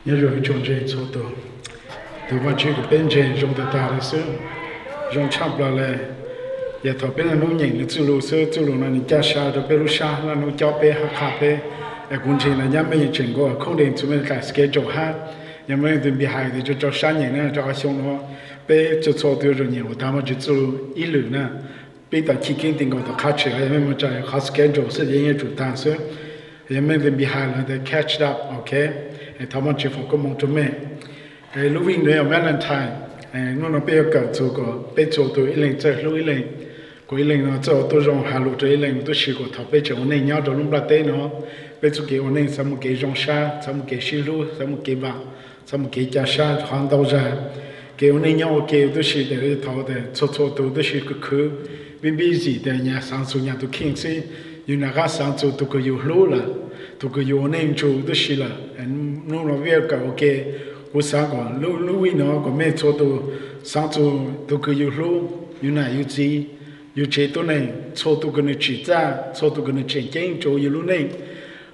也有一种这做到，对我这个本钱用得大的时候，用差不多嘞，也头边的农人的走路时走路那你家下的别路下那你脚背和卡背，哎，工钱呢也没整过，可能做咩开始给做哈，也没对比孩子就做3年呢，做兄弟，被就做多少年，我他们就走一路呢，被到提肯定高头卡车，也没在开始给做是人也做大事，也没对比孩子的 catch up，OK。他们就放个梦中咩？录音的有 Valentine， 我那边有个做过，被做到一零在录一零，过一零呢做都用下录这一零都试过，他被叫我那鸟都弄不得呢，被做给我那什么给用沙，什么给西路，什么给吧，什么给加沙黄豆沙，给我那鸟给都是的头的，错都是个课，并不是的，人上次人都看见，有那个上次都个有路了。都个有那做都是了，弄了别个 OK， 我三个录音呢，个没做到，上做都个有路，有哪有机，有这都能做到个那制造，做到个那正经做有路能，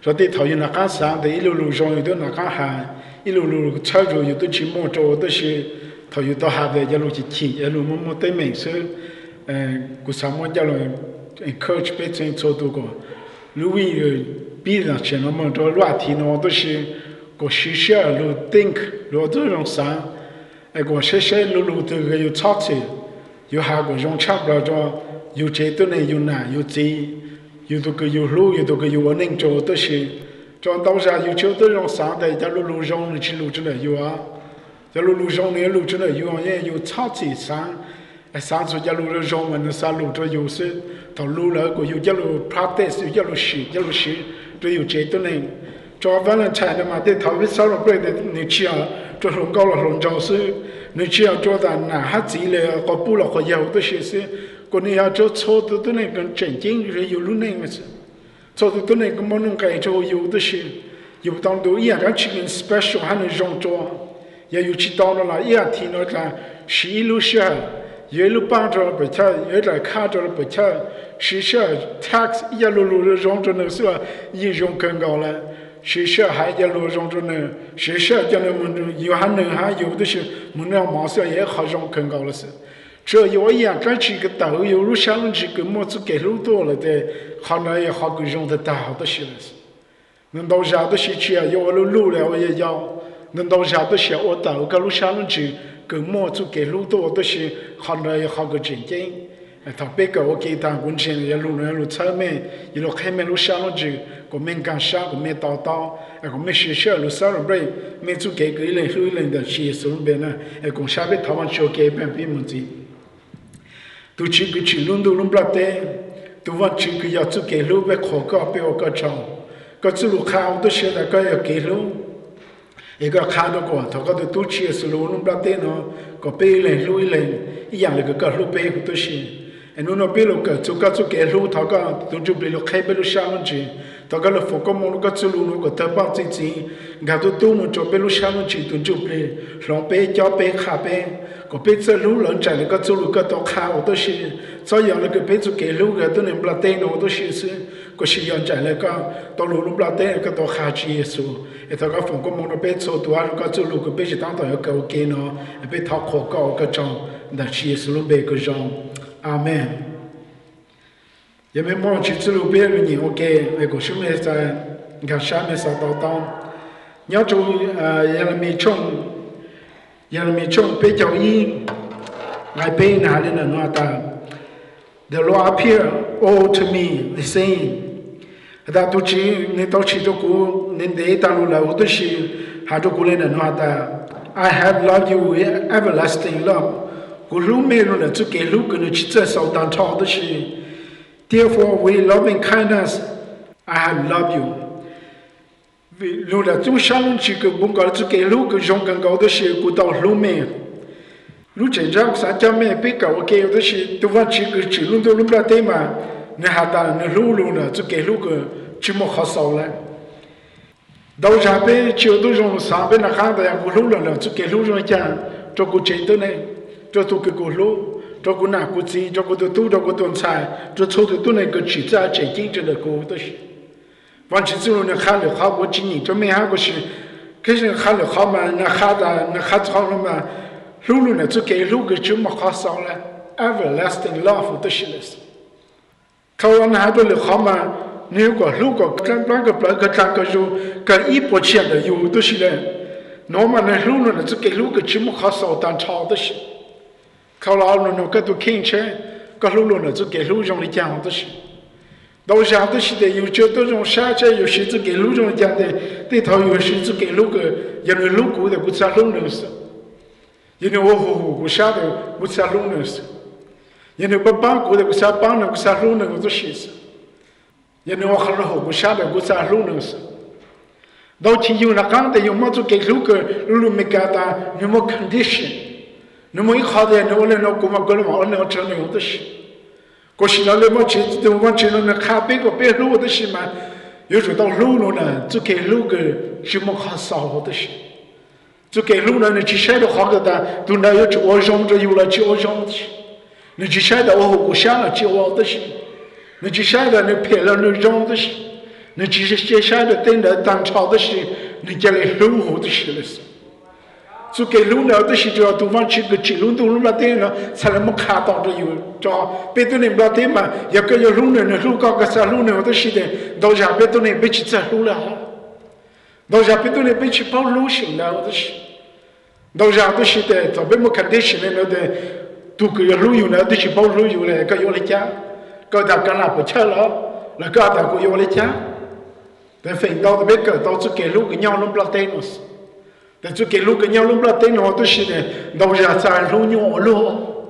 所以头有那个上的一路路上有的那个行，一路路操作有的去摸着都是，头有到下的一路去提，一路摸对面是，个三么一路 encourage 别人做到个，录音比上去那么多话题呢，都是个学校路 think 路都用上，个学校路都个有操作，有下个用差不多着，有这都能有哪有这，有这个有路有这个有我能做都是，这到时有就都用上的，在路上去路真的有啊，在路上呢路真的有啊，也有操作上，上次在路上我们上路这有时到路了个有一路 practice 有一路学。都有这都能，做完了菜的嘛，得头一烧了不的，你吃啊，做龙高了龙椒丝，你吃啊做的哪哈子了，个补了个油的些是，个你要做错的都能跟正经就是有路那个是，错的都能跟么弄个做有的是，有当都一样的去跟 special 还能用做，也有去到了一样听了他是一路下。一路帮着不跳，一路看着不跳，学校 tax 一路用着那是吧，也用更高了。学校还一路用着呢，学校叫那么有还能还有的是，我那马上也好用更高了是。这有一样，赶去个导游路上去个么子给路多了的，好那也好个用得到好多些了是。能到下的些去啊，有路了我也要，能到下的些我导个路上去。个么子给路多都是好那也好个正经，他别个我给他工钱一路侧面，一路开面路上路去，个面干啥个面叨，个面学校路上路边，面做给个一人的些手边呢，个下边台湾小给边边么子，都去个去路都路不得，都往去个要做给路边考个别个长，个走路看我都晓得个要给路。一个看到过，他个都去是路弄不得呢，个背人路一人，一样那个路背都是，侬那背路个做给路，他个都就背路开背路上路去，他个路放个么路个走路个头帮自己，俺都么做背路上路去都就背，上背脚背下背，个背走路人在那个走路个都看我都是，这样那个背做给路个都能不得呢，我都是是，个是样在那个到路不得个都下去耶稣。他个放个么那边做多，个走路个边是当到要搞给呢，边讨考搞个种，那是是路边个种，阿门。因为么去走路边个人，我给那个什么在，你看下面啥到，你要做人民冲被教育，来被哪里能拿到 ？The law appear all to me the same。他都去，你到去这个，你那大陆了，我都是，还这个人能拿的。I have loved you with everlasting love。我路没路了，就给路跟你去这手当操的是。Therefore, with loving kindness, I have loved you。路了，就上路去个，不管就给路个用更高的是，过到路没。路真正啥叫没被搞，我给的是，都往去个去路都路不得嘛。你还打你路呢，就给路个这么好少了。到上边就都用上边那看的呀，我路了，就给路上讲，这个真的呢，这都给个路，这个哪个子，这个都这个东菜，这错的都那个去在正经着的个都是。往起走路呢，看了好过几年，这没还个是，可是看了好嘛，那看长了嘛，路呢就给路个就没好少了 ，everlasting love 都是了是。看完那都了好嘛，你如果跟那个张个就跟一波钱的有都是了，那么呢路呢就给路个就没好少当超的是。看了路呢个都看起，个路呢就给路上的讲的是。到下的时代有这种山寨，有些就给路中讲的，对头有些就给路个，因为路过的不知道路能是，因为我我下的不知道路能是，因为不帮过的不知道帮的不知道路能我都写是，因为我看了我下的不知道路能是，到期有那刚的有么就给路个路没给他，你么 condition， 你么一好的你我来那过嘛过了嘛，我那真的有的是。过去那么去，我去那看别个别路的是嘛，有时到路呢，就给路个什么好少的是，就给路呢，你去晒的好个的，都那有去我上着有了去我上的是，你去晒的我下了去我的是，你去晒的你配了你上的是，你去晒的等的当朝的是，你家里路好的是了是。就给路呢，都是就要都往去个记录都路那点了，才能么看到这有，叫别的人那点嘛，一个有路呢，路高个啥路呢，都是的，到下别的人别去走路了，到下别的人别去跑路行了，都是，到下都是的，特别么看电视呢，那的，都个有路有呢，都去跑路有嘞，个有来家，个大干那不吃了，那个大个有来家，但分到的别个到处给路个鸟路不点了是。但就给路个鸟路不等我都是的，到下在路鸟路，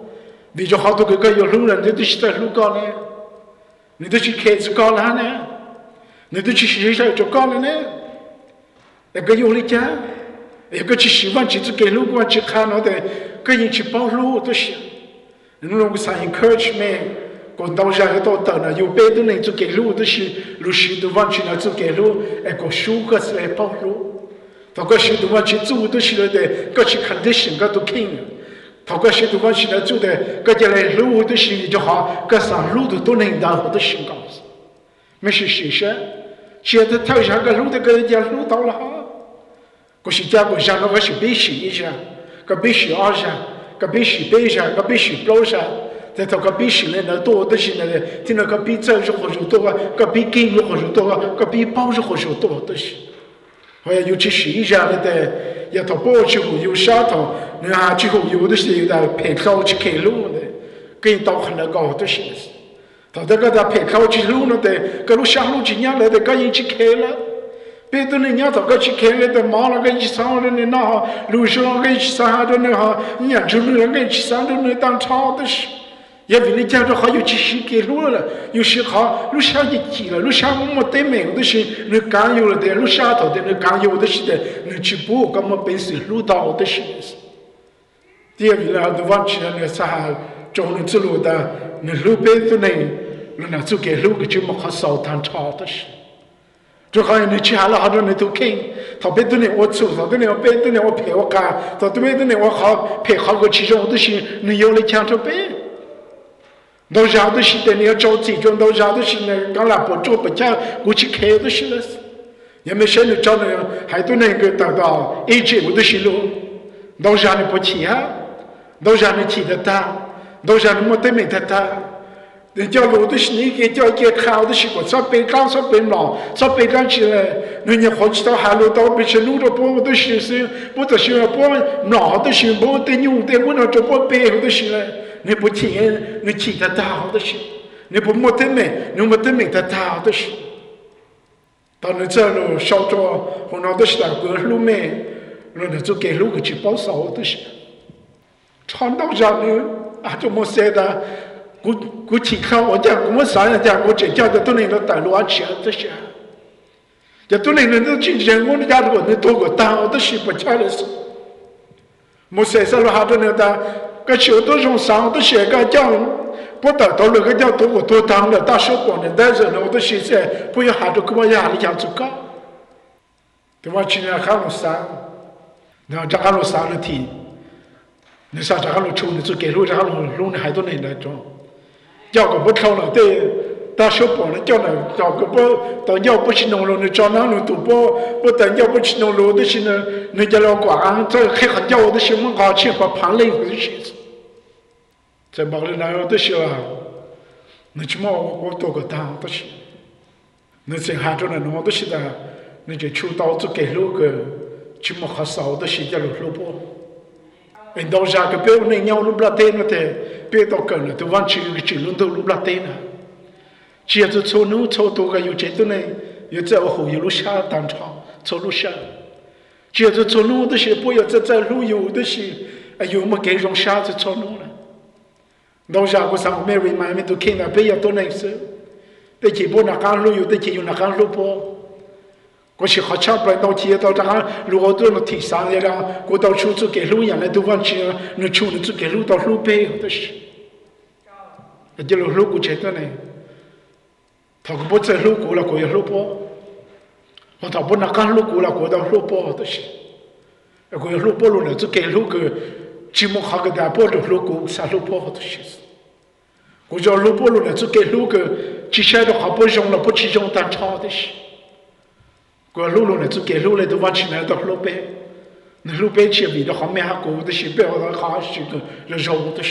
你就好多个有路人，你都是在路高呢，你都去开始高了呢，你都去学校就高了呢，那个有的家，一个去希望去给路过去看到的，个人去跑路都是，你如果上 encouragement， 讲到下到呢，有别的人就给路都是，路是都往去那就给路，那个树个是来跑路。他个些地方去做都是了的，个去condition个都看了。他个些地方去那做的，个家来路都是就好，个上路都能到好多新高子。没是事实，现在头下个路的个家路到了哈，个是家个上个是必须一下，个必须二下，个必须背下，个必须包下。在他个必须呢，那多都是那的，听那个比走是好少多啊，个比跟是好少多啊，个比包是好少多都是。好像尤其是一下的，要到包之后有沙头，然后之后有的是有的陪考去开路的，跟到很那高都是。到这个他陪考去路了的，个路下路去伢来的，个人去开了，别的人伢到个去开了的，马那个一上了的那哈，路上个一上的那哈，伢走路那个一上的那当超的是。也为了讲着还有去洗给路了，有些好路下一挤了，路下没得没有的是，你刚有了的，路下头的你刚有的是的，你去补根本本是路到的是。第二个呢，都往起来那啥，中了之路的，你路边的呢，那就给路个就没好少当超的是。就好像你去下了好多人都看，他别的呢我走，他的呢别的呢我陪我干，他别的呢我好陪好个其中的是，你有了抢着背。到下的时代你要找这种，到下的时呢，刚来不做不讲，过去开的是了，也没现在找那个，还都能够达到1.5的是路，到下你不去啊，到下你去得到，到下你没得没得到，人家路的是你给叫给考的是个，说北港说北浪，说北港去了，人家好几道海路到别去路都不的是是，不的是不哪的是不的牛的，我那就不背后的是了。你不听，你听得到的是；你不没得没，你没得没得到的是。当你这路小着，和那都是那个路面，那就给路个去包少的是。传到上呢，啊，就没说的，我去看我讲，我上人家我这家的都能够带路啊去的是。这都能够今天我们家的人多个大的是不吃的是，没说啥路哈都能的。个小多种上的些个讲，不得到那个叫多个多当了，大手光的，但是我的现在不要喊着给我压力讲足够，对吧？今年喊了3，然后这喊了3了天，你啥这喊了出，你就给路这喊了路呢还都能来着，要个不跳了对， ta số bỏ nó cho cái bố tao nhau bố xin nông luôn cho nó tụ bố tao nhau bố xin nông luôn đó xin nó cho nó quả ăn cho khi họ nhau đó xin mà họ chỉ có phản lên cái gì在马里来的时候，你去嘛我多个当都是，你在杭州那弄都是的，你就出到做给路个，去嘛好少的是叫路路波。人到家个别那鸟路不拉天了的，别到跟了，都往去个去路都路不拉天了。只要是从农从多个有这种呢，有在后有路下当场从路下，只要是从农的是不要在路有的是，哎有么给种下子从农了。到家个上面为买面都看了，别要多难受。但是不那干路有，但是有那干路不。我是好差不了到天到这样，如果到那提上来了，我到处做给路人来都往去，那处那做给路到路背的是。这路路过这的呢，他个不在路过了，过要路不，我他不那干路过了，过到路不的是。过要路不路呢，做给路个。chỉ một học cái đại bộ được lúc cũng sao lúc bao hết rồi, cũng cho lúc bao lúc này cho cái lúc cái chỉ sai được học bao nhiêu là bao chỉ trong tan trao đấy, cái lúc này cho cái lúc này tôi vẫn chỉ nói được lúc bé chỉ vì đó họ mấy học cũng đấy, bé họ học chỉ là giàu đấy,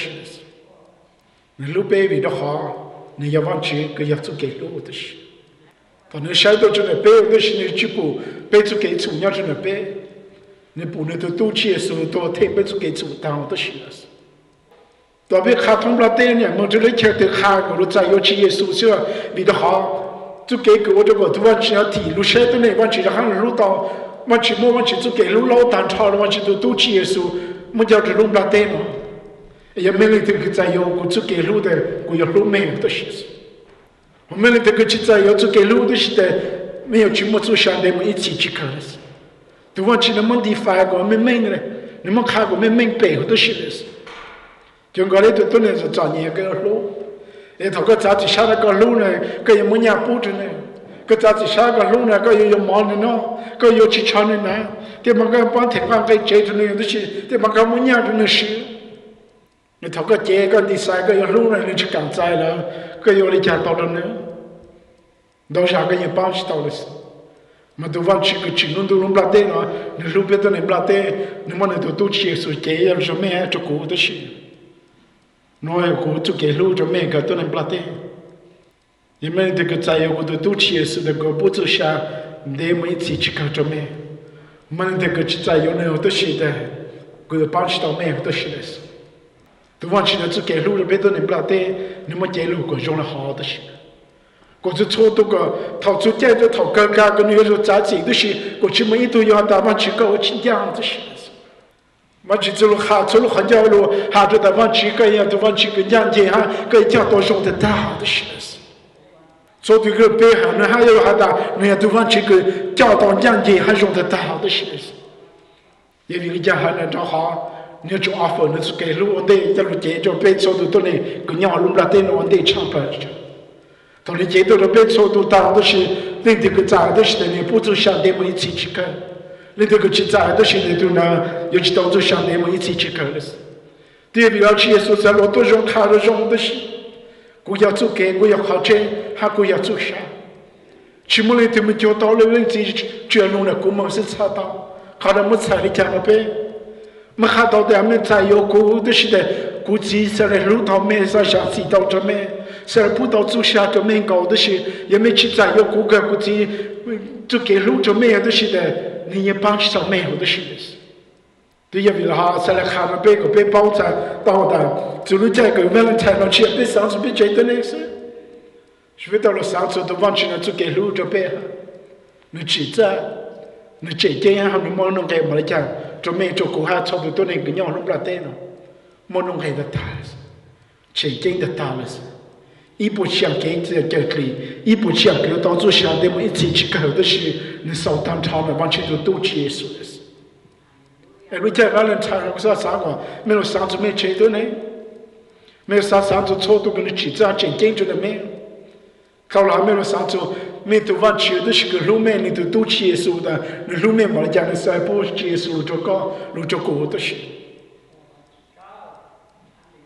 lúc bé vì đó họ nên giờ vẫn chỉ cái giờ cho cái lúc đấy, còn nếu sai đó cho nên bé đấy nên chỉ bộ bé cho cái chủ nhà cho nên bé你不能都接受到特别是给主当的事了，特别看通了对呢，我这里听的看我都在有去耶稣说，为的好，就给我这个都往去要提路些的呢，往去喊路到，往去么往去就给路老单超了，往去都去耶稣，我叫这路不对嘛，也没人这个在有我就给路的，我要路没有的事，我们这个去在有就给路的是的，没有去么做相对么一起去看了。都往去那么地方个没命嘞，你们看过没命背后都是的是，就讲嘞都那是专业个路，哎，他个咋子下那个路呢？个有么样布置呢？个咋子下个路呢？个有毛的呢？个有去穿的呢？对嘛个帮天光个接着呢都是，对嘛个么样的那是，你他个接个第三个有路呢，你去赶在了，个有你家到了呢，到下个也帮起到了是。mà tôi vẫn chỉ cái chuyện tôi luôn làm thế nó lúc bây giờ này làm thế nhưng mà tôi chia sẻ cái cho mẹ cho cô đó chứ nói cô cho cái lúc cho mẹ cái tôi này làm thế nhưng mà cái trái của tôi chia sẻ được cái bút chả để mấy chỉ cái cho mẹ mà cái trái này tôi chỉ để cái bán cho mẹ tôi chỉ đấy tôi vẫn chỉ là cho cái lúc bây giờ này làm thế nhưng mà cái lúc cái trong là họ đó chứ我就错多个，头出家就头哥哥跟那个杂志都是，过去每都要打完去搞去样子是，嘛去走路下走路很家路，下着打完去个样都完去个样子哈，个家都用得到的是，所以个北汉呢还有还打，人家都完去个家当样子还用得到的是，因为个家还能找好。你做阿芬，你是给路我得一路接着北走的都呢，个娘路那点我得唱不着。到你接到了别说都当的是，你这个在的是你不做想的么一起去看，你这个去在的是你都呢，有去当做想的么一起去看的是。第二个去说在老多人看了人的是，我要做给我要好吃，还我要做啥？去么里他们就到了问题，就弄了我们是查到，看到么菜里讲了呗，么看到的们菜有过的是的，估计是来路到没啥想知道着没。是不到做下就没搞的是，也没去在有顾客估计就给路就没有的是的，你也帮上没有的是的是。对，因为哈，是来看了别个别包在到的，就是这个为了才能去别上次别觉得那是，所以到了上次都忘记了就给路就别，你记着，你这样你莫弄给么来讲，就没就顾客差不多那个鸟弄不了对了，莫弄给的大了是，这真的大了是。一不想给这个里，一不想给当做想的么一起去搞的是，你少当场的完全都接受的是。哎，你在外人查我说啥个？没有上次没接到呢，没有上次错都跟你记账真正着的没有。后来没有上次没都完全的是个路面你都接受的，你路面嘛讲的是不接受这个，路这个的是。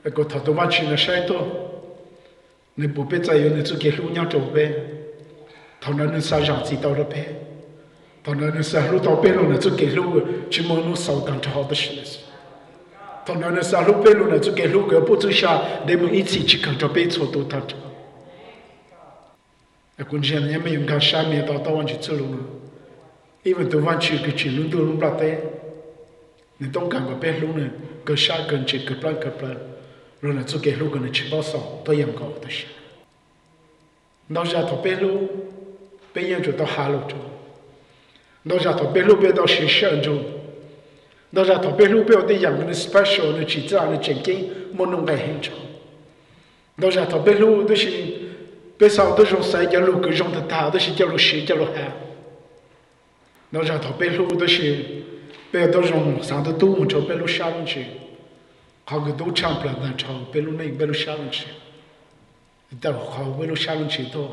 那个他都完全的晒到。你不被在有你自己路鸟走呗，他那你啥样子到了呗，他那你啥路到呗路呢？自己路去么路少当着好的事了是，他那你啥路呗路呢？自己路个不走下，你们一起去看着呗错都当着。那คุณ现在没有看下面到往去走路呢，因为都往去个去路都路不得，你ต้องการ个呗路呢，个下跟去个plan个plan。rồi là chú kể lúc gần chỉ bao sầu tôi em có đó chứ nó ra thọ bé lúc bé yên cho tao hà lúc cho nó ra thọ bé lúc bé tao sẽ sợ cho nó ra thọ bé lúc bé tao em cái special nó chỉ ra nó chỉnh kinh muốn弄cái hình cho nó ra thọ bé lúc đó là bé sau đó rồi sai cái lúc cái trong ta đó là cái lúc xí cái lúc hà nó ra thọ bé lúc đó là bé tao trong sáng đó tu một chỗ bé lúc sáng chứเขาก็ดูช่างปลาดันชาวเปรูนี่เปรูชาลุนชีแต่เขาเปรูชาลุนชีตัว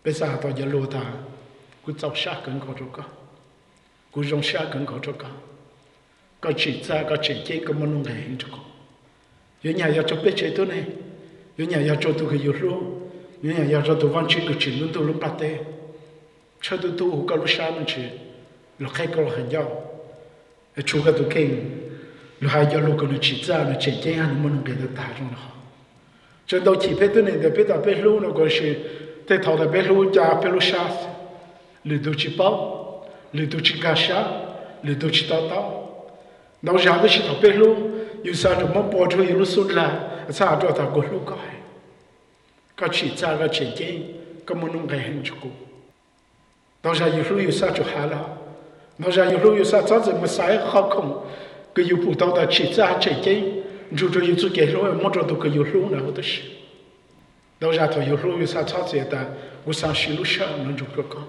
เป็นสาตัวจะรู้ตากูจับชากันเขาจุกะกูยงชากันเขาจุกะก็จีจ้าก็จีเจ๊ก็มันนุ่งแหงจุกะยังไงอยากจะเป็นเจ้าตัวนี้ยังไงอยากจะตัวก็อยู่รู้ยังไงอยากจะตัววันชีก็จีนุ่งตัวลุ่มปลาเต้ชาตัวตัวก็รู้ชาลุนชีเราแค่ก็เราเห็นยาวไอ้ชูก็ตัวเก่งlúc hai giờ lúc cái nó chỉ ra nó chỉ cái anh muốn cái đó ta trong đó cho đâu chỉ biết tôi này để biết là biết lúc nó có sự để thầu là biết lúc cha biết lúc sát lừa tôi chỉ bao lừa tôi chỉ cá sát lừa tôi chỉ tao tao đâu ra tôi chỉ thầu biết lúc yêu sao được mong bỏ cho yêu lúc xuân là sao cho ta có lúc có chỉ ra có chỉ cái có muốn cái hình cho cô đâu ra yêu lúc yêu sao cho hà la đâu ra yêu lúc yêu sao cho mà sai khó không cái yêu phụ tao ta chỉ ra chỉ cái dù cho yêu chú cái rồi mất rồi tôi cái yêu luôn nào đó chứ đâu ra thôi yêu luôn yêu sao cho gì ta tôi sang xin lúc sau nó chụp được con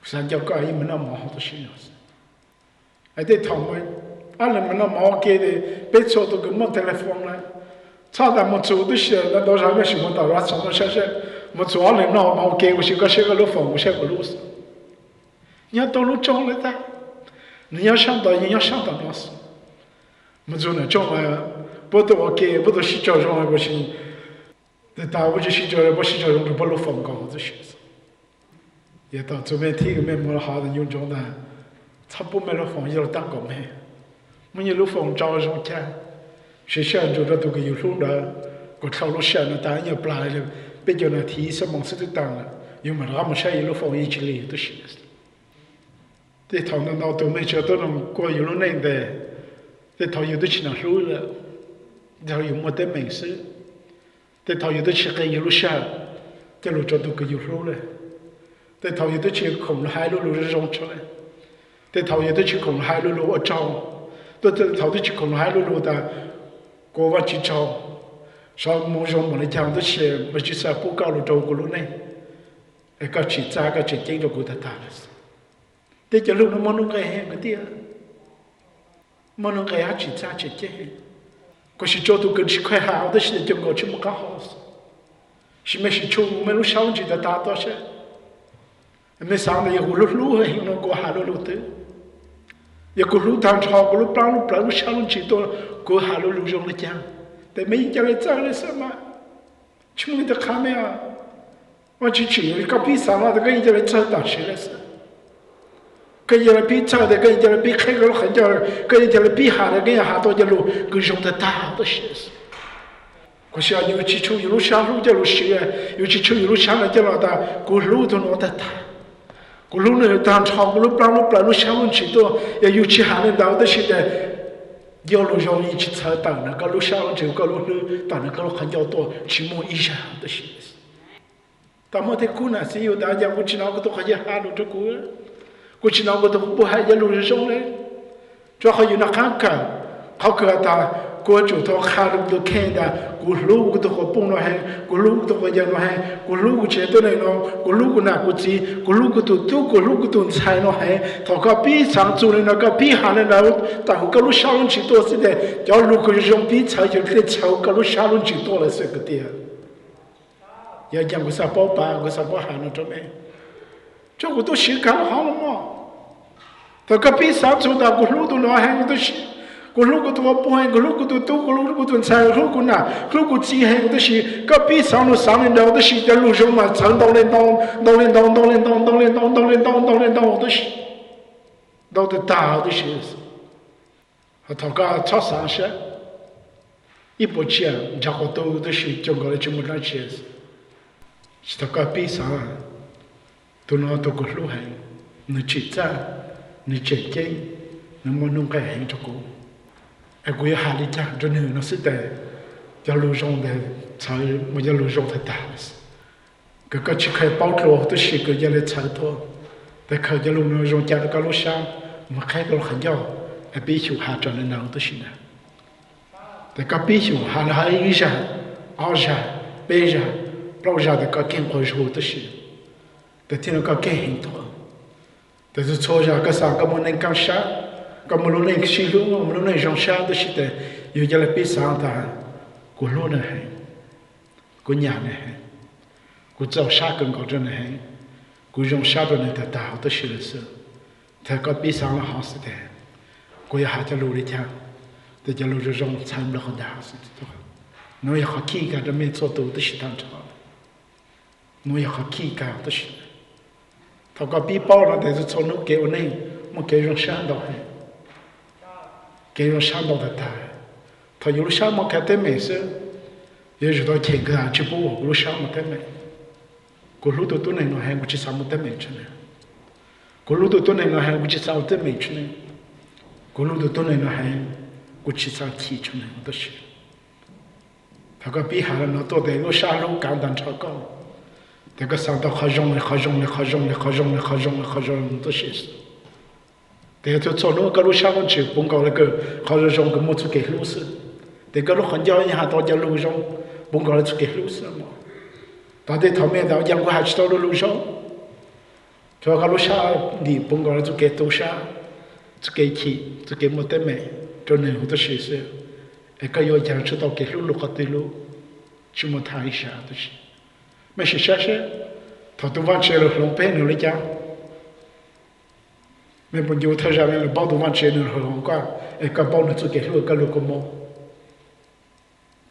sang cho cái mình nó mò đó chứ ai để thằng mình anh là mình nó mò cái đấy bây giờ tôi cứ mất telephone này sao ta một số đó chứ nó đâu ra cái gì mà tao ra xong nó sẽ một số anh là nó mò cái tôi sẽ cái lúc phòng tôi sẽ cái lúc nhớ tôi lúc trong đấy ta nhớ sang đó nó mà dù là trong mà bố tôi ok bố tôi chỉ cho trong cái gì để tao bố chỉ cho bố chỉ cho trong cái bố lúc phòng cầu đó chứ giờ tao cho mẹ thì cái mẹ mua hàng thì dùng trong đó sắp bố mẹ lúc phòng giờ tăng cầu mẹ mình như lúc phòng cho trong cha sẽ xem cho tôi cái dùng đó có thao lúc xem là ta như plei rồi bây giờ là thì sao mong sẽ được tăng là nhưng mà nó không sẽ lúc phòng ý chỉ lý đó chứ thì thằng nào tụi mình cho tôi nó qua dùng lúc này đểแต่ทอยอยู่ด้วยชินารู้แล้วทอยอยู่มัวแต่เหม่งซื้อแต่ทอยอยู่ด้วยชิคกี้อยู่รู้ชาแต่รู้จนตัวก็อยู่รู้เลยแต่ทอยอยู่ด้วยชิคของหายรู้ร้องช่วยแต่ทอยอยู่ด้วยชิคของหายรู้ว่าจ้องตัวแต่ทอยด้วยชิคของหายรู้แต่กูว่าจีจ้องสาวมองจงมันเลยจังด้วยชิมันจีสาวผู้ก้าวรู้จ้องกูรู้เนี่ยไอ้ก็จีจ้าก็จีเจ๊งตัวกูตาเลยแต่จะรู้น้ำมันนุ่งไงเห็นกันเดียวmà nó cái chỉ ra chỉ chứ có sự cho tôi cần sự khai hào đó là cho người chúng có họ sự mấy sự chung mấy lúc sau chỉ ta đó chứ mấy sáng này có lúc hay nó có hà lúc tới giờ có lúc thằng cháu có lúc bao lúc sau lúc chỉ tôi có hà lúc trong cái chăng tại mấy cái này chắc là sao mà chúng mình ta khám à mà chỉ cái bí sáng là cái này chắc là chỉ là sao cái gì là bị chặt đấy cái gì là bị khai cái lúc cái gì là bị hạ đấy cái gì hạ tôi cho lúc cái dùng để ta đó chứ có sao nhiều chỉ chú lúc sáng lúc cho lúc xưa nhiều chỉ chú lúc sáng là cho nó ta có lúc thôi nó ta có lúc này ta chọn lúc bao lúc sáng lúc chỉ tôi nhiều chỉ hạ nên đó chứ để nhiều lúc dùng ý chỉ thở tận nó có lúc sáng lúc chỉ có lúc tận nó có lúc nhiều tôi chỉ muốn ý sao đó chứ ta mới thấy cú nào xí yêu ta giờ cũng chỉ nói cái tôi hay hạ lúc cho cúกูชินเอาก็ต้องพูดให้ยันรู้เรื่องเลยเพราะเขาอยู่นักข้างกันเขาเกิดตากูจุดท้องขาดตัวแค่ได้กูรู้กูต้องปุ่งน้อยให้กูรู้กูต้องยันน้อยให้กูรู้กูเชื่อตัวไหนน้องกูรู้กูหนักกูจีกูรู้กูตัวตู้กูรู้กูตัวใช้น้อยให้ถ้าก็พี่สั่งจูเลยนะก็พี่หาเลยนะแต่กูก็รู้ชาลุนจีตัวสิเดจะรู้กูจะ用พี่ใช้จะได้ใช้ก็รู้ชาลุนจีตัวเลยสิก็เดียวอย่างกูสับปะปากูสับปะหาหน้าตัวเอง这我都习惯好了嘛，这个比上周的我路都老喊我都习， กูลูกกูตัวป่วยกูลูกกูตัวตู้กูลูกกูตัวใส่ลูกกูน่ะลูกกูจีให้กู的是ก็比上路上领导的是在路上嘛长到领导我的是到的大的是他个超上些一步钱家伙都的是中国的这么大钱是他个比上都拿到个路还你去在你去见你们弄个很着过ไอ้กูอยากหาลิจ่าจนเหนื่อยนะสิแต่จะรู้จงแต่ใช้มันจะรู้จงแต่ตาก็ชิคายเป้าตัวตัวชิก็จะเลยใช้ตัวแต่เขาจะรู้จงจ่าก็รู้ช่างมาใครก็ขันย่อไอ้ปีชูหาจนเลยนาวตัวชินะแต่ก็ปีชูหาหาอีจ่าอาจ่าเบจ่าเราจ่าแต่ก็เก่งกว่าชูตัวชิแต่ที่เราก็เก่งตัวแต่จะโชว์จ่าก็สั่งก็มันในการช่างก็มันรู้ในชีวิตมันรู้ในจงชาติสิแต่อยู่จะเลยปีศาจกูรู้นะฮะกูหยาบนะฮะกูเจ้าชาติกันก็จะนะฮะกูจงชาติในแต่ดาวตัวชีวิตสิแต่ก็ปีศาจละหาสิแต่กูอยากจะรู้ดิจ้าแต่จะรู้จะจงใช้มันละคนดาวสิตัวน้อยอยากขี้กันจะไม่做ตัวตัวชีวิตทั้งชาติน้อยอยากขี้กันตัวชีวิตถ้าก็ปีป้อนแต่จะชนนุกเกี่ยวนี่มันเกี่ยวจงชาติดอก给人想到的大，他有了想么看得美是，也知道天个啊，只不过有想么得美，过路都能弄还我去想么得美去呢，过路都能弄还我去想么得美去呢，过路都能弄还我去想提去呢，我都是，他个比下来那多的有啥路简单超高，这个想到好用的都是。แต่ตัวชนนู้ก็รู้ชาวันชื่อปุ่งก็เลยก็เขาจะจงก็มุดสุเกลุสแต่ก็รู้คนเดียวยังหาตัวจะรู้จงปุ่งก็เลยสุเกลุสมั้งตอนที่ทำเองแต่ยังก็หาตัวรู้จงตัวก็รู้ชาดีปุ่งก็เลยสุเกตัวชาสุเกขี้สุเกมุดเต็มจนหนึ่งหัวตัวชื่อเสียไอ้ก็ยอยังชุดตัวเกลุลูกก็ติลูชิมุทายชาตัวชื่อไม่ใช่ชาเช่ถ้าตัววันเชื่อลงเป็นหรือเลยจ้าไม่บนอยู่เท่าไรเลยบ้าตัววันเชนหรือหลงก็ไอ้ก็บ้าหนึ่งจุดเกิดลูกก็ลูกก็มอง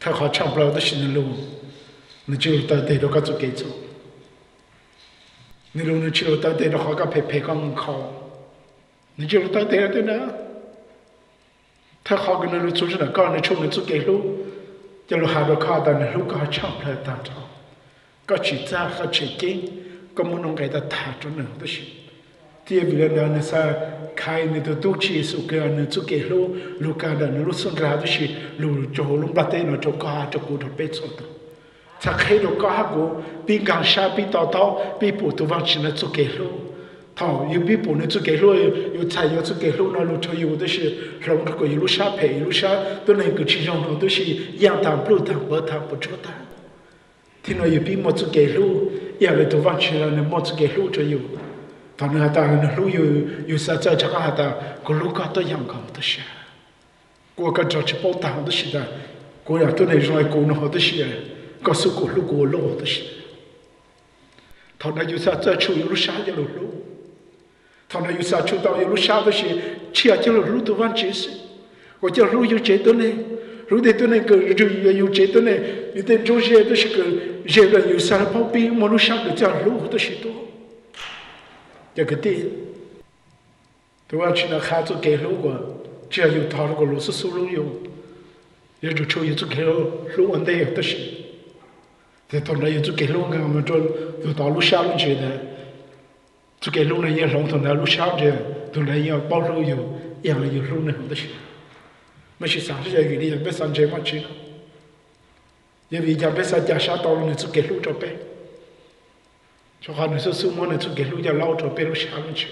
ถ้าเขาชอบเราต้องชินลูกนึกจูตั้งแต่เราก็จุดเกิดจูนึกรู้นึกจูตั้งแต่เราก็เพ่ก็มึงเขานึกจูตั้งแต่เราเนี่ยถ้าเขาก็นึกรู้จุดนั้นก็นึกชูนึกจุดเกิดลูกจะรู้หาเราข้าแต่นึกลูกก็ชอบเราตามเขาก็จิตใจก็จิตกิ้งก็มันองค์ไก่ตาถาจนหนึ่งตัวชิที่วิลล์เนี่ยsa kai ne to tuchi su ke ne tu ke lo ka da ne lo son ra de shi lo jo lo plate no jo ka to ko to pe so to sa kai do ka go pi gang sha pi to pi pu to van chi ne tu ke lo ta yu pi pu ne tu ke lo yu chai yu tu ke lo na lo to yu de shi lo ko yu sha pe yu sha to ne ko chi jong no de shi yang ta plu ta bo ta bo cho ta ti no yu pi mo tu ke lo ya le to van chi ne mo tu ke lo to yuตอนนั้นตาลูอยู่สัจจะจักรตากูลูกก็ตัวยังเขาตัวเสียกูก็จะชิปตาตัวเสียกูอยากตัวในรอยกูนหัวตัวเสียก็สู้กูลูกกูโลตัวเสียตอนนั้นอยู่สัจจะชูอยู่รู้ชาจะรู้ตอนนั้นอยู่สัจจะตัวอยู่รู้ชาตัวเสียเชื่อจะรู้ตัววันเจสกูจะรู้อยู่เจตัวนี้รู้ได้ตัวนี้ก็อยู่เจตัวนี้อยู่แต่จูเจตัวเสียก็เจตัวอยู่สารพัดปีมนุษย์ก็จะรู้ตัวเสียตัว这个地，对吧？去那看做给路过，只要有他那个路是收入有，也就出去做给路路问题有的是。在当那有做给路个，我们做有道路下路去的，做给路呢也龙头那路下去，都那要包路有，样有路呢有的是。没是啥子原理，别上这么去了，因为讲别上家下道路呢做给路着呗。cho họ nói số mua này số cái lúc giờ lâu rồi bây giờ sao nó chịu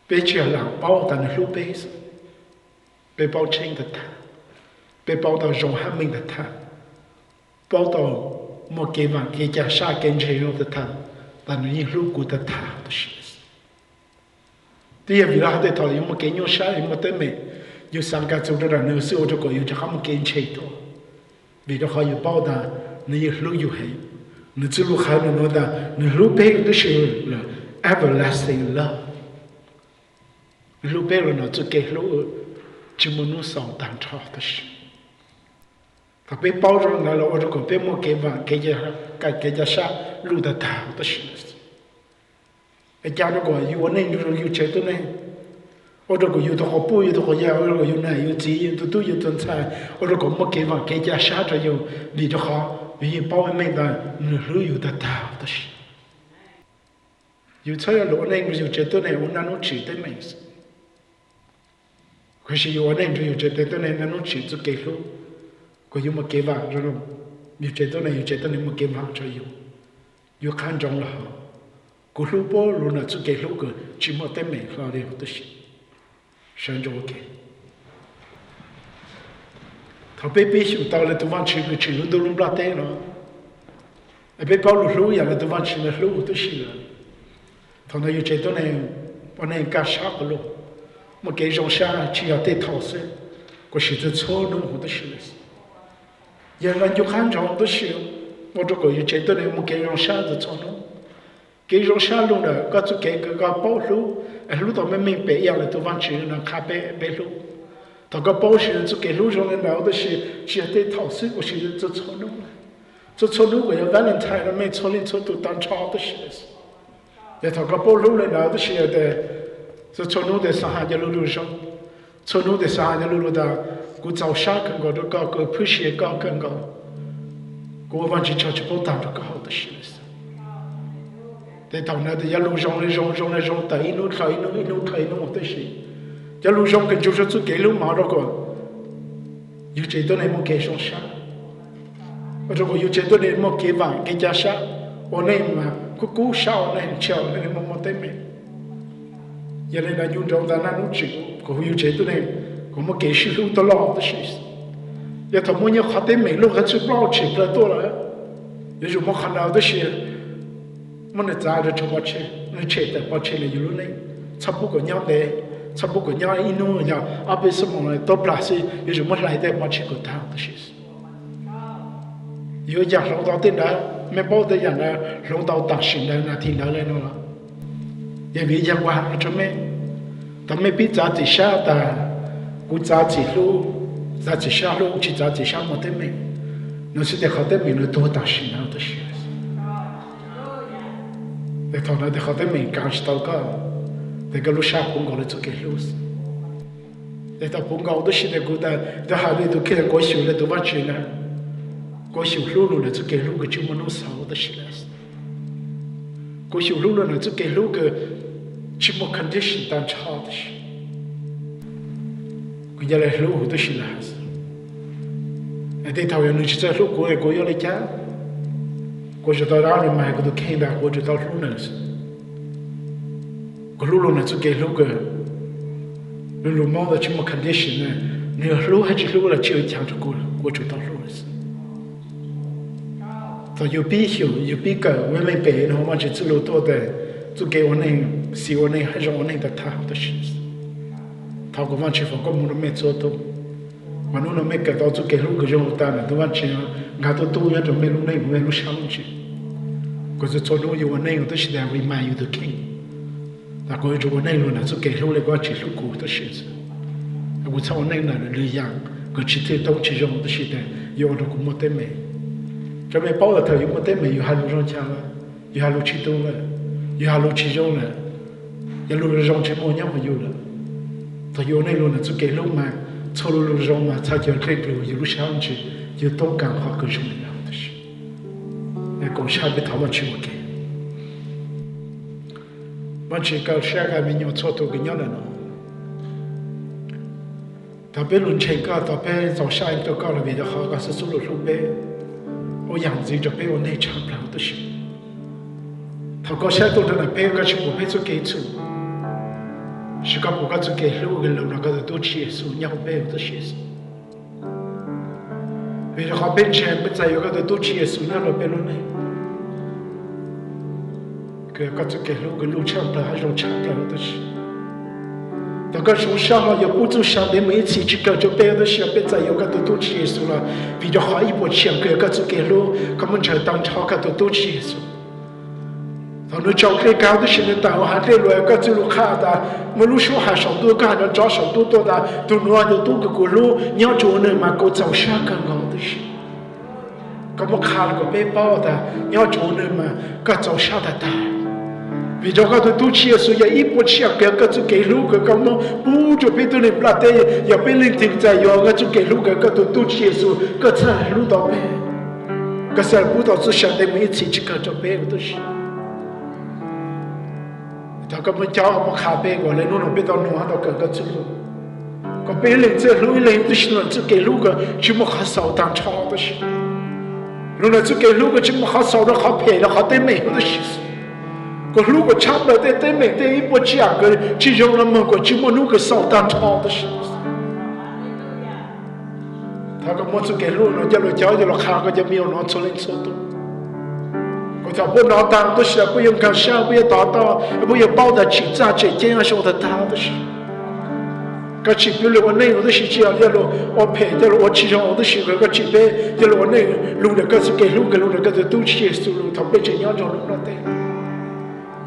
bây giờ là bao tận lúc bây giờ bây bao tranh thật thà bây bao tàu rong ham mình thật thà bao tàu một cái vàng cái giá sa cái gì nó thật thà và nó như lúc của thật thà đó là thì vì là để thọ những một cái nhau sa những một tên mẹ như sang cái chỗ đó là nếu xưa cho coi như cho không cái gì thôi vì đó họ như bao tàu nó như lúc như vậy nó chỉ lúc hai nó nói là nó lúc bé nó sẽ là everlasting love lúc bé nó chỉ cái lúc 只么努少当朝的事。他被包容了，我这个被么给完给家啥路的头的事。家这个有我那就是有这的呢，我这个有的好补，有的好药，我这个有奶有鸡，有的都有炖菜，我这个么给完给家啥着有，你就好，你包没的，你路有的头的事。有菜要罗那个有这的呢，我那弄吃的没事。可是有我那就有这的呢，那弄吃就给路。có yêu mà kế vàng rồi nhiều chế tôi này nhiều chế tôi này mà kế vàng cho yêu khăn trong là họ cô lúc bố luôn là chú kế lúc cứ chỉ một tên mình lo đi tôi xin sáng cho ok thằng bé bé chịu tao là tôi vẫn chỉ luôn tôi luôn la tên nó bé bao lúc lúc là tôi vẫn chỉ là lúc tôi xin là thằng này yêu chế tôi này bọn này cả sát cái lúc mà cái dòng xa chỉ là tên thảo sẽ có sự tôi cho nó tôi xin là giờ là nhiều khán trong đó xíu, một chỗ có chế tôi này một cái rong xa từ trong nó, cái rong xa luôn là có chỗ cái bao lú, lú tao mình bé giờ là tôi vẫn chỉ là khá bé lú, tao có bao xíu chỗ cái lú trong này nào đó xíu, chỉ để thảo sức của xíu chỗ trong nó cái Valentine là mình cho lên cho tụi tan cháo đó xíu, giờ tao có bao lú này nào đó xíu để chỗ trong nó để sang hàng lú trong, trong nó để sang hàng lú đó cô cháu sát cần có được có push có cần có cô vẫn chỉ cho bố tạm được có hậu tất nhiên để tao nói thì lúc rong tới nó thấy nó một cái gì lúc rong cần chú cho cái lúc mà đó có yêu chế tôi này một cái rong sát và rồi yêu chế tôi này một cái vàng cái giá sát ở đây mà cú sao này chờ này một tên mình giờ này là dùng trong ta nó chịu có yêu chế tôi này có một cái sự tôi lo đó chứ, giờ thằng muốn nhớ khát đến mấy lúc hết sự lo chịu là tôi rồi, giờ chúng nó khát nào đó chứ, muốn nó ra được cho bao nhiêu, nó chết được bao nhiêu là yêu luôn này, sắp bố của nhau đấy, sắp bố của nhau inu nhau, à bây giờ mọi người tốt là gì, giờ chúng nó lại được bao nhiêu của tao đó chứ, giờ giờ lòng tao tin đó, mấy bao giờ là lòng tao đặt sinh là tin đó lên nó, giờ bây giờ qua cho mấy biết giá trị sao ta cú giá trị sao luôn chỉ giá trị sao một tên mình nó sẽ để họ tên mình nó tốt ta xin nào đó chứ để thằng nó để họ tên mình càng tao có để cái lúc sau cũng gọi là cho cái lúc để tao cũng gọi đó xin để cú ta để hai đứa tụi kia có xíu để tụi bắt chuyện này có xíu lúc là cho cái lúc cái chúng nó xấu đó xin là có xíu lúc là cho cái lúc cái chỉ một condition tan cháo đó bây giờ là lúc tôi xin là để thầu những chuyện lúc của tôi lấy giá của chúng ta ra mà của tôi khen đã của chúng ta lúc này của lúc này tôi kể lúc cái lúc mong là chỉ một condition này nếu lúc hay chỉ lúc là chưa chẳng cho của chúng ta lúc này tôi yêu biết cái với mình bé nó mà chỉ chỉ lúc tôi để tôi kể vấn đề xí vấn đề hay trong vấn đề đặt thao đó thao của văn chỉ phải có một nó mệt cho tôi mà nó mệt cái đó tôi kể lúc cái trong ta là tôi văn chỉ ngã tôi nhớ trong lúc này lúc sáng chứ có cho nó yêu vấn đề tôi chỉ là remind you the king là có trong vấn đề luôn là tôi kể lúc này có chỉ lúc cũ tôi chỉ là sau vấn đề là lười nhác có chỉ thấy tôi chỉ trong tôi chỉ là yêu nó cũng một tên mày cho mày bảo là thời một tên mày yêu hai lúc trong cha là yêu hai lúc chỉ tôi là yêu hai lúc chỉ trong là yêu lúc trong chỉ một nhau mà yêu là tôi yêu này luôn là tôi kể lúc mà sau lúc trong mà sao giờ cái điều yêu lúc sáng chứ yêu tốt càng khó cái trong này đó chứ để còn sao bị tháo mà chịu cái mà chỉ cần sáng cái mình nhớ cho tôi cái nhớ là nó ta biết luôn chơi cả ta biết早上都搞了别的好，可是做了路呗，我样子就被我内场不了的事，他搞些都在那边个去我被做给做。是个不个做给路个路那个都接受鸟背的接受，为了好变钱不在有个都接受鸟了背了呢，个做给路个路长的还容长的的是，那个从小嘛也不做小的每次去搞就背的是背在有个都接受了，比较好一波钱个做给路，他们才当朝个都接受。他们教会搞的是人，但我还得来个走路看的，我路上还少多干的，找少多多的，都弄就多个过路，你要做那嘛，够早上更好的是。咁我看了个背包的，你要做那嘛，个早上的大。vì cho các tôi chia sẻ ya ít bớt chia cái chú kể lúc cái các nó bù cho biết tôi làm đây ya bên linh thiêng tại ya cái chú kể lúc cái tôi chia sẻ cái thằng lúc đó bé cái sao bù đó chú sáng đây mấy chỉ cái cho bé tôi xí thằng cái mình cháu mà khá bé gọi là nó biết đó nó đó cái chú cái bên linh thiêng lúc linh tôi xí nó chú kể lúc cái chú mà khá sầu tăng cho tôi xí lúc này chú kể lúc cái chú mà khá sầu nó khá phê nó khá tê mệt tôi xí có lúc có chắp lại tê mình tê ít bớt chia cái chỉ dùng là mình có chỉ muốn lúc cái sau tan thọ đó chứ, thằng cái muốn cái lúc nó giờ cháu giờ khá cái giờ miêu nó cho lên số tu, có thằng bố nó tan đó là bây giờ càng sao bây giờ tao bây giờ bao đã chỉ ra chỉ chơi là số ta đó chứ, cái chỉ biết là này nó chỉ giờ giờ ở phe giờ ở chỉ trong đó là cái chỉ biết giờ này lúc đó cái lúc cái tu chỉ số lúc thằng bây giờ nhớ trong lúc đó thế.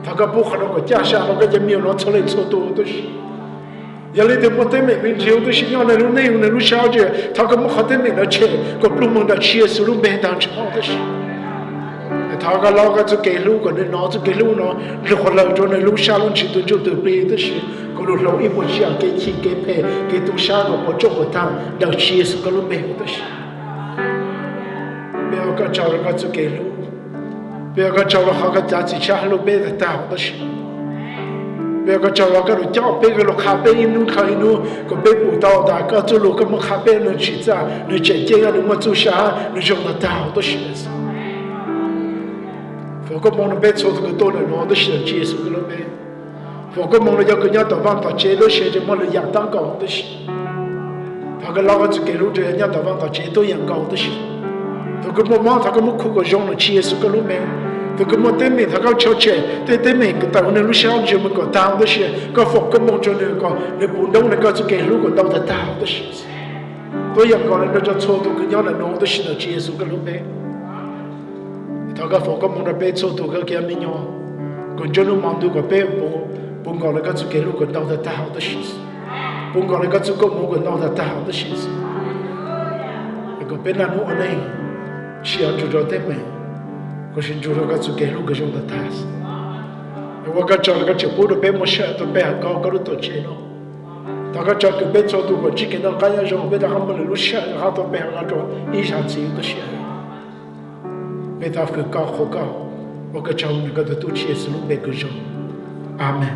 thằng cái bố nó có cha cha nó cái giờ miêu nó cho lên số tu đó chứ, giờ lấy tiền một tấm mình thiếu đó chứ nhau này lúc sao chứ, thằng cái một khát mình nó chơi, có lúc mình đã chia số lúc bên đang chơi đó chứ, thằng cái lo cái cái lúc cái nó cái lúc nó lúc lâu cho nên lúc sao lúc chỉ tôi từ bên đó chứ, có lúc lâu ít một chia cái chi cái phe cái tu sao nó có chỗ của thằng đang chia số cái lúc bên đó chứ, bây giờ cái cháu cái cái lúc bây giờ cái cháu họ cái giá trị cha lúc bé là tao đó chứ, bây giờ cái cháu cái lúc cháu bé cái lúc khá bé inu có bé bù tao đã cái chỗ lúc cái mà khá bé nó chỉ ra nó chạy chơi nó mà chú sa nó dùng là tao đó chứ, phải có mong nó bé số cái tôi là nó đó chứ chia số cái lúc bé, phải có mong nó giờ cái nhà tao văn tao chơi đó chứ mà nó dạng tăng cao đó chứ, phải cái lo cái lúc chơi nhà tao văn tao chơi tôi dạng cao đó chứ. tôi cứ mong thằng cái mức khu cái giống là chia số cái lúc bé, tôi cứ mong tên mình thằng cái cho trẻ, tên mình cái tao nên lúc sau giờ mình có tao đó chứ, có phục cái mong cho nên có nên buồn đông nên có cái lúc có tao là tao đó chứ, tôiยังcòn nên cho số tôi cứ nhớ là nó đó chứ là chia số cái lúc bé, thằng cái phục cái mong là bé số tôi cái kia mình nhớ, còn cho nó mong tôi có bé buồn còn là cái lúc có tao là tao đó chứ, buồn còn là cái mong có tao là tao đó chứ, cái bên là nó này chỉ ăn chút thế mà, có xin chút cái lúc cái chúng ta thà, và cái chỗ cái chỗ bố được bé một xe tôi bé hàng cao cái lúc tôi chơi nó, thằng cái chỗ cái bé chỗ tôi có chỉ cái nó cái nhà trong bé đã không có lúc xe, họ tôi bé hàng chỗ ít hàng gì tôi xe, bé ta phải cao khó cao, và cái chỗ này cái tôi chơi lúc bé cái chỗ, amen.